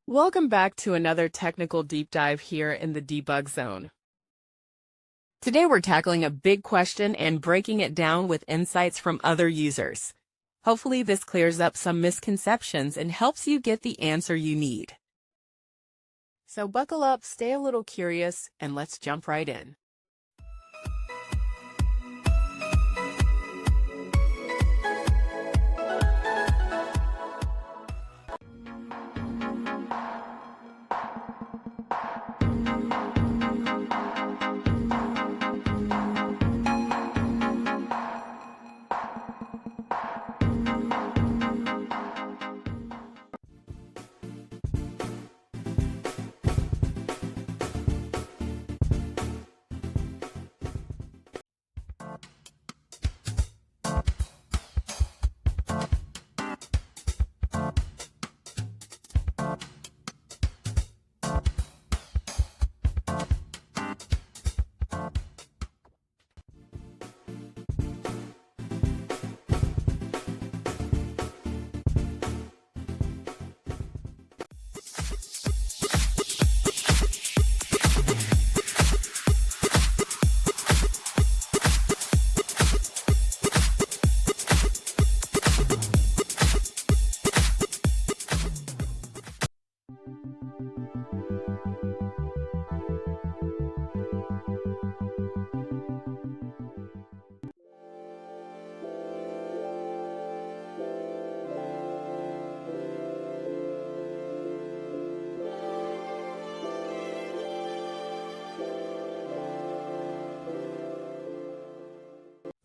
Welcome back to another technical deep dive here in the debug zone. Today we're tackling a big question and breaking it down with insights from other users. Hopefully this clears up some misconceptions and helps you get the answer you need. So buckle up, stay a little curious, and let's jump right in.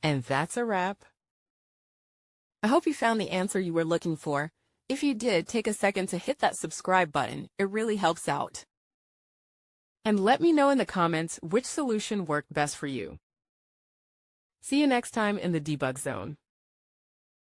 And that's a wrap. I hope you found the answer you were looking for. If you did, take a second to hit that subscribe button. It really helps out. And let me know in the comments which solution worked best for you. See you next time in the debug zone.